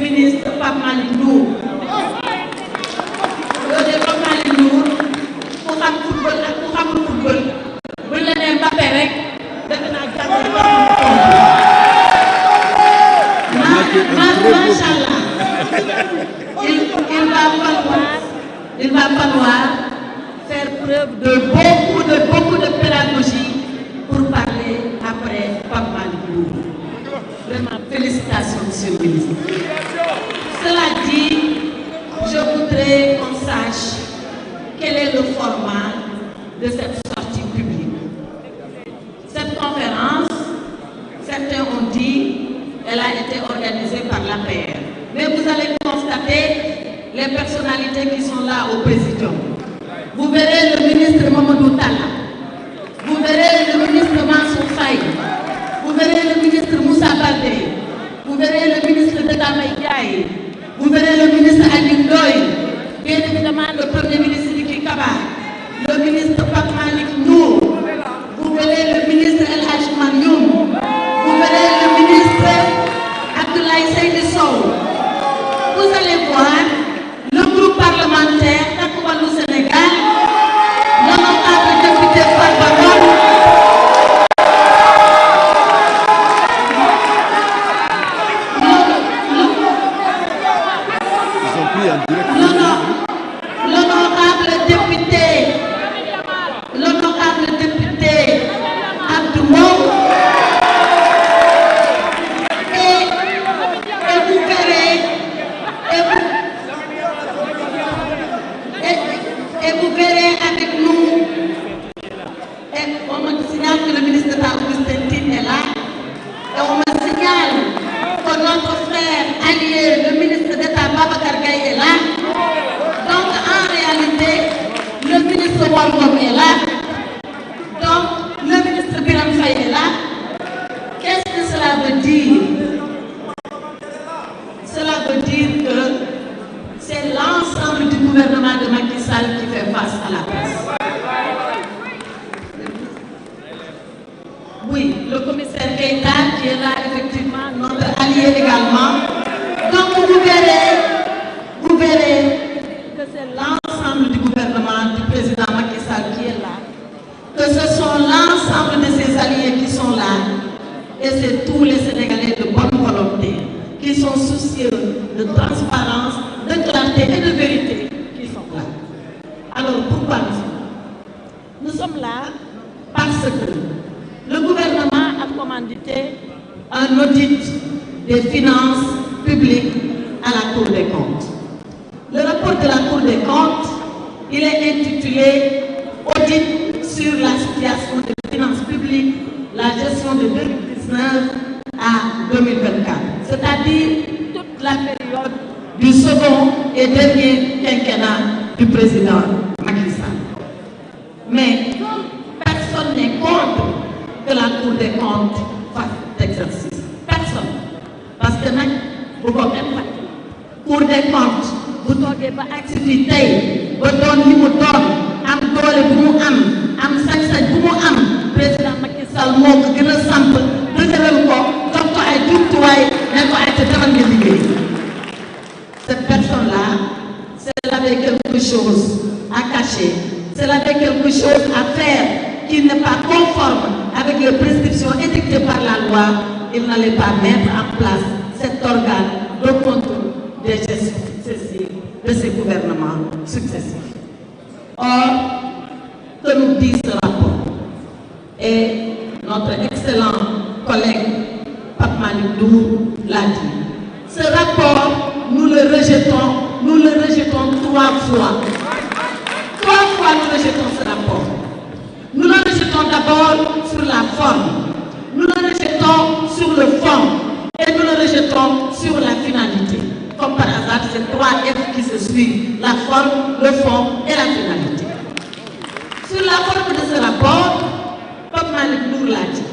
ministre Pape Malick Ndour. loolu de Pape Malick Ndour ku xam football ak ku xamul football buñ la nee Mbappé rek dëgg naa jàngal macha allah il va falloir faire preuve de beaucoup de pédagogie pour parler après Pape Malick Ndour. Vraiment, félicitations, monsieur le ministre. Cela dit, je voudrais qu'on sache quel est le format de cette sortie publique. Cette conférence, certains ont dit, elle a été organisée par l'APR. Mais vous allez constater les personnalités qui sont là au présidium. Vous verrez le ministre Mamadou Talla. Vous verrez le ministre Mansour Faye. Vous verrez le ministre Moussa Baldé. Vous verrez le ministre de Damaïkaï. Vous verrez le ministre Aline Ndoye. Bien évidemment le premier ministre Diki Kaba. Le ministre Pape Malick Ndour. Vous verrez le ministre El Hadj Manioum. Vous verrez le ministre Abdoulaye Seydou Sow. Vous allez voir le groupe parlementaire Takku Wallu Sénégal, l'honorable député Farba Ngom. L'honorable député Abdou Mbow. Et vous verrez avec nous, et on me signale que le ministre d'État Augustin Tine est là, et on me signale que notre frère allié, le ministre d'État Babacar Gaye est là. Donc en réalité, le ministre Wargom est là, donc le ministre Biram Faye est là. Qu'est-ce que cela veut dire? Cela veut dire que c'est l'ensemble du gouvernement de Macky Sall qui fait face à la presse. Oui, le commissaire Keïta qui est là, effectivement, notre allié également. Donc vous verrez que c'est l'ensemble du gouvernement du président Macky Sall qui est là. Que ce sont l'ensemble de ses alliés qui sont là. Et c'est tous les Sénégalais de bonne volonté qui sont soucieux de transparence, de clarté et de vérité qui sont là. Alors pourquoi nous sommes là? Parce que le gouvernement a commandité un audit des finances publiques à la Cour des comptes. Le rapport de la Cour des comptes, il est intitulé Audit sur la situation des finances publiques, la gestion de 2019 à 2024, c'est-à-dire toute la période du second et dernier quinquennat du président Macky Sall. Mais personne n'est contre que la Cour des comptes fasse cet exercice. Personne. Parce que nag bu ko kenn fàtte. Cour des comptes bu toogee ba agsi fii tey ba doon li mu doon am doole bu mu am sañ-sañ bu mu am président Macky Sall moo ko gën a samp dëgëral ko jox ko ay jumtuwaay ne ko ay te demal nga liggéey. Cette personne-là, si elle avait quelque chose à cacher, si elle avait quelque chose à faire qui n'est pas conforme avec les prescriptions édictées par la loi, il n'allait pas mettre en place cet organe de contrôle des gestions successives de ces gouvernements successifs. Or, que nous dit ce rapport? Et notre excellent collègue Pape Malick Ndour l'a dit. Ce rapport, nous le rejetons 3 fois. 3 fois nous rejetons ce rapport. Nous le rejetons d'abord sur la forme, nous le rejetons sur le fond et nous le rejetons sur la finalité. Comme par hasard, c'est 3 F qui se suivent, la forme, le fond et la finalité. Sur la forme de ce rapport, Pape Malick Ndour l'a dit.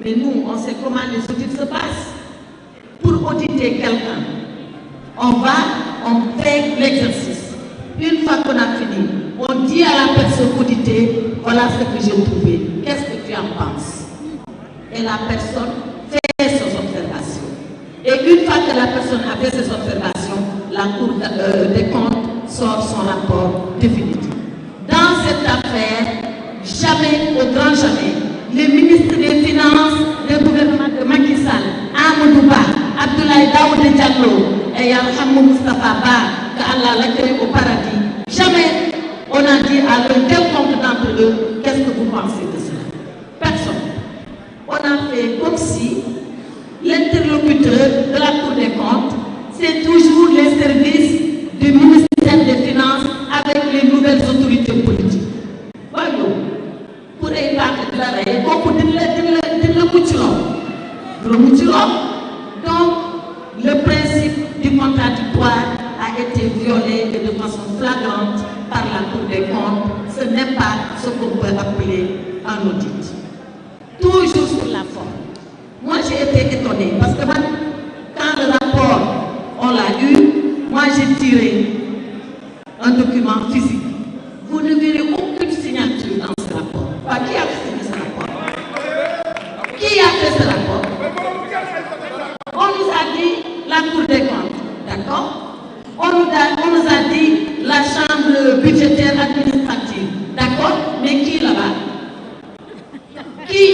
Mais nous, on sait comment les audits se passent. Pour auditer quelqu'un, on fait l'exercice. Une fois qu'on a fini, on dit à la personne auditée, voilà ce que j'ai trouvé, qu'est-ce que tu en penses? Et la personne fait ses observations. Et une fois que la personne a fait ses observations, la Cour des comptes sort son rapport définitif. Dans cette affaire, jamais, au grand jamais, les ministres des Finances du gouvernement de Macky Sall, Amadou Ba, Abdoulaye Daouda Diallo et Yarhamou Moustapha Ba, qu'Allah l'accueille au paradis, jamais on a dit à l'un quelconque d'entre eux, qu'est-ce que vous pensez de cela? Personne. On a fait comme si l'interlocuteur de la Cour des comptes, c'est toujours les services du ministère des Finances avec les nouvelles autorités politiques. Voilà. Pour y parler de la raie, beaucoup de donc, le principe du contradictoire a été violé de façon flagrante par la Cour des comptes. Ce n'est pas ce qu'on peut appeler un audit. Toujours sur la forme. Moi, j'ai été étonnée parce que quand le rapport, on l'a eu, moi, j'ai tiré un document physique. Vous ne verrez aucune signature dans ce rapport. Qui a signé ce rapport? Qui a fait ce rapport? On nous a dit la Cour des comptes, d'accord? On nous a dit la chambre budgétaire administrative, d'accord? Mais qui là-bas? Qui?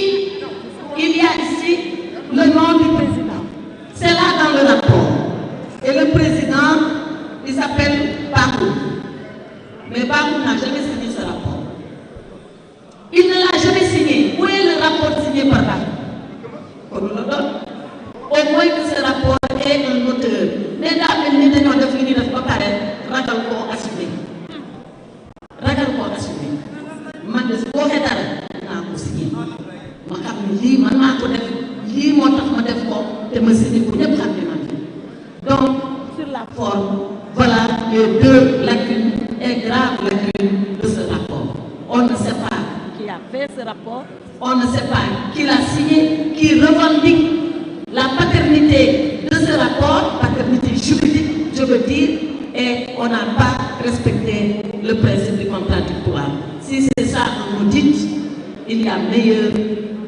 Il y a ici le nom du président. C'est là dans le rapport. Et le président, il s'appelle Barou. Mais Barou n'a jamais signé ce rapport. Il ne l'a jamais signé. Où est le rapport signé par Barou? On nous le donne. Au moins que ce rapport est un auteur. Mais là, nous devons définir de préparer. Ragal ko assumé. Ragal ko assumé. Man de ko xétal na ko signé. Ma xam ni lii man maa ko def lii moo tax ma def ko te ma signé ko ñëpp xam ne man. Donc sur la forme, voilà les deux lacunes et graves lacunes de ce rapport. On ne sait pas qui a fait ce rapport, on ne sait pas qui l'a signé, qui revendique la paternité de ce rapport, paternité juridique, je veux dire, et on n'a pas respecté le principe du contradictoire. Si c'est ça qu'on nous dit, il y a meilleur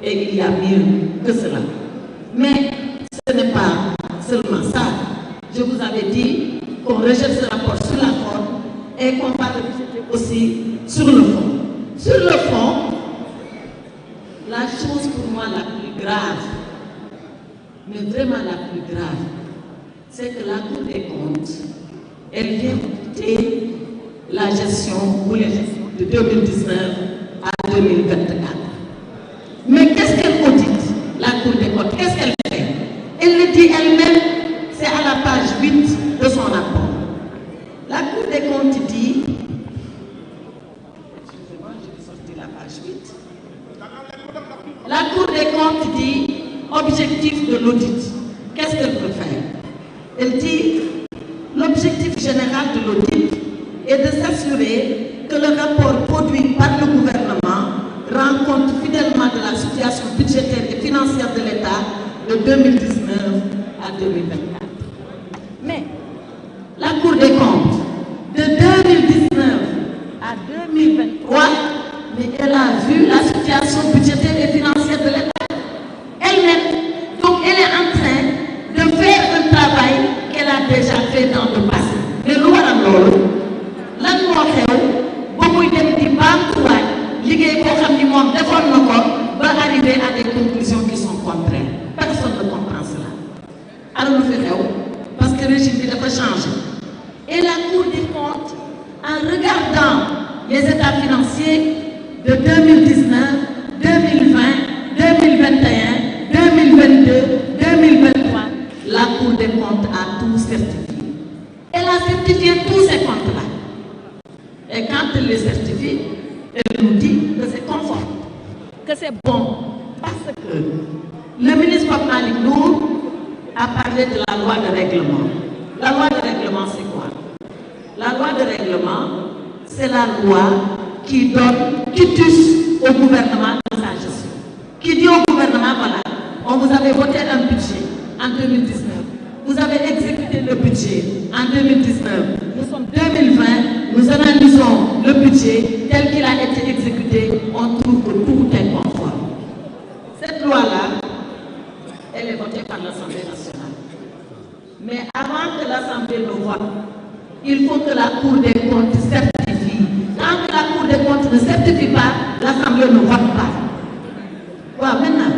et il y a mieux que cela. Mais ce n'est pas seulement ça. Je vous avais dit qu'on rejette ce rapport sur la forme et qu'on va le rejeter aussi sur le fond. Sur le fond, la chose pour moi la plus grave, mais vraiment la plus grave, c'est que la Cour des comptes, elle vient auditer la gestion ou les gestions de 2019 à 2024. Mais qu'est-ce qu'elle audite, la Cour des comptes? Qu'est-ce qu'elle fait? Elle le dit elle-même, c'est à la page 8 de son rapport. La Cour des comptes dit, excusez-moi, j'ai sorti la page 8. La Cour des comptes dit, objectif de l'audit. Qu'est-ce qu'elle peut faire? Elle dit, l'objectif général de l'audit est de s'assurer que le rapport produit par le gouvernement rend compte fidèlement de la situation budgétaire et financière de l'État de 2019 à 2024. Mais la Cour des comptes, de 2019 à 2023, mais elle a vu la situation budgétaire et financière de l'État elle-même. Donc elle est en train de faire un travail qu'elle a déjà fait dans le passé. Mais lu waral loolu lan moo xew ba muy dem di baamtuwaat liggéey boo xam ni moom defoon na ko ba arriver à des conclusions qui sont contraires. Personne ne comprend cela. Alors lu fi xew parce que le régime bi dafa changé. Et la Cour des comptes, en regardant les états financiers de 2019, 2020, 2021, 2022, 2023, la Cour des comptes a tout certifié. Elle a certifié tous ces comptes-là. Et quand elle les certifie, elle nous dit que c'est conforme, que c'est bon. Parce que le ministre Pape Malick Ndour a parlé de la loi de règlement. La loi de règlement, c'est quoi? La loi de règlement, c'est la loi qui donne quitus au gouvernement dans sa gestion. Qui dit au gouvernement, voilà, on vous avait voté un budget en 2019. Vous avez exécuté le budget en 2019. Nous sommes 2020, nous analysons le budget tel qu'il a été exécuté. On trouve que tout est conforme. Cette loi-là, elle est votée par l'Assemblée nationale. avant que l'Assemblée ne vote, il faut que la Cour des comptes certifie. Tant que la Cour des comptes ne certifie pas, l'Assemblée ne vote pas. Voilà, maintenant,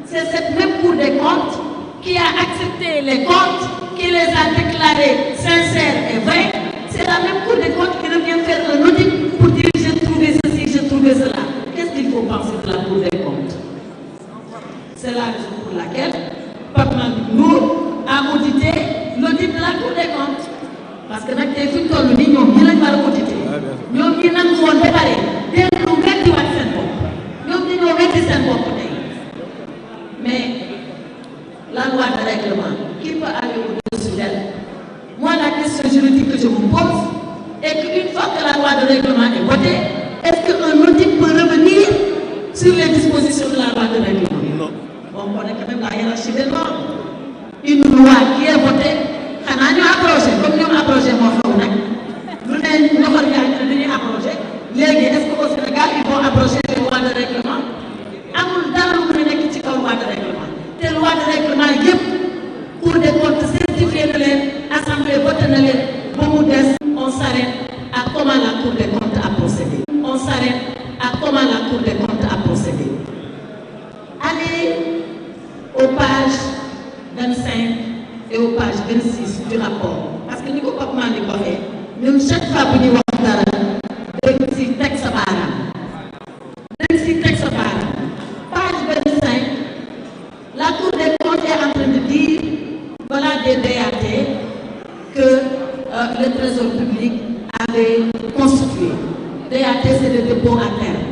c'est cette même Cour des comptes qui a accepté les comptes, qui les a déclarés sincères et vrais. C'est la même Cour des comptes qui revient faire un audit pour dire j'ai trouvé ceci, j'ai trouvé cela. Qu'est-ce qu'il faut penser de la Cour des comptes? C'est la raison pour laquelle Pape Malick Ndour a audité l'audit de la Cour des comptes. Parce que nag tey fi ñu toll nii ñoom ñi lañ war a audité ñoom ñi nangu woon ba pare dellu weddiwaat seen bopp ñoom ñi ñoo weddi seen bopp tey mais la loi de règlement qui peut aller au-dessus d'elle? Moi, la question juridique que je vous pose est qu'une fois que la loi de règlement est votée, est-ce qu'un audit peut revenir sur les dispositions de la loi de règlement? Non. Bon, on connaît quand même la hiérarchie des normes. Une loi qui est votée, xanaa ñu abrogé comme ñoom abrogé moo xaw nag lu ne ñoxal yaa ñu ne dañuy abrogé léegi est-ce que au Sénégal ils vont abroger les lois de règlement? Amul dara lu mu nekk ci kaw loi de règlement te loi de règlement yëpp Cour des comptes certifié na leen assemblée voté na leen ba mu des on s'arrête à comment la Cour des comptes a procédé. On s'arrête à comment la Cour des comptes a procédé. Allez aux pages 25 et aux pages 26 du rapport parce que ni ko Pape Malick waxee ñun chaque fois bu ñuy wax dara dañ si teg sa baaraam page 25 la Cour des comptes est en train de dire voilà des DAT que le Trésor public avait constitué. DAT, c'est le dépôt à terme.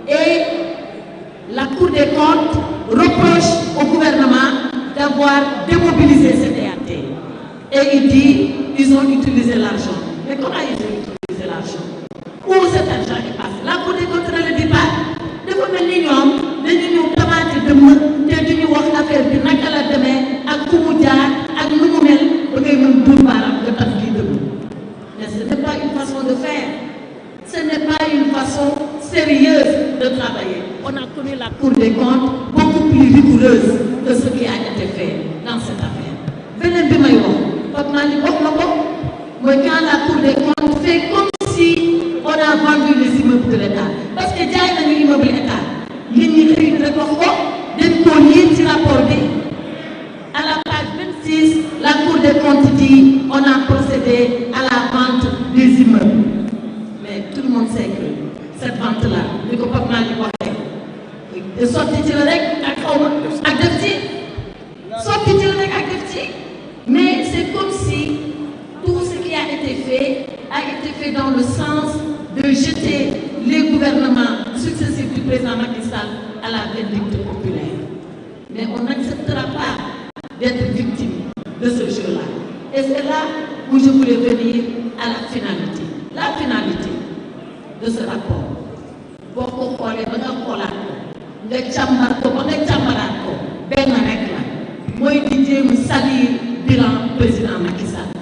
Et la Cour des comptes reproche au gouvernement d'avoir démobilisé ces DAT. Et il dit ils ont utilisé l'argent. Mais comment ils ont utilisé l'argent? Où cet argent est passé? La Cour des comptes ne le dit pas. dafa mel ni ñoom dañu ñëw tamaate dëmm te duñu wax affaire bi naka la demee ak fu mu jaar ak nu mu mel ba ngay mën duur baaraam nga tax kii dëmm. Mais ce n'est pas une façon de faire. Ce n'est pas une façon sérieuse de travailler. On a connu la Cour des comptes beaucoup plus rigoureuse que ce qui a été fait dans cette affaire. Beneen bi may wax Pape Malick wax na ko mooy quand la Cour des comptes fait comme si on a vendu les immeubles de l'État parce que jaay nañu immeuble État nit ñi xëy rek wax ko dañ koo lire ci rapport bi à la page 26 la Cour des comptes dit on a procédé à la vente des immeubles mais tout le monde sait que cette vente là ni ko Pape Malick waxee sotti ci la rek ak xaw ma ak def ci sotti ci la rek ak def ci mais c'est comme si tout ce qui a été fait dans le sens de jeter les gouvernements successifs du président Macky Sall à la vindicte populaire. Mais on n'acceptera pas d'être victime de ce jeu-là. Et c'est là où je voulais venir à la finalité. La finalité de ce rapport. boo ko xoolee ba nga xoolaat ko nga càmbar ko ba nga càmbaraat ko benn rek la mooy di jéem salir bilan président Macky Sall.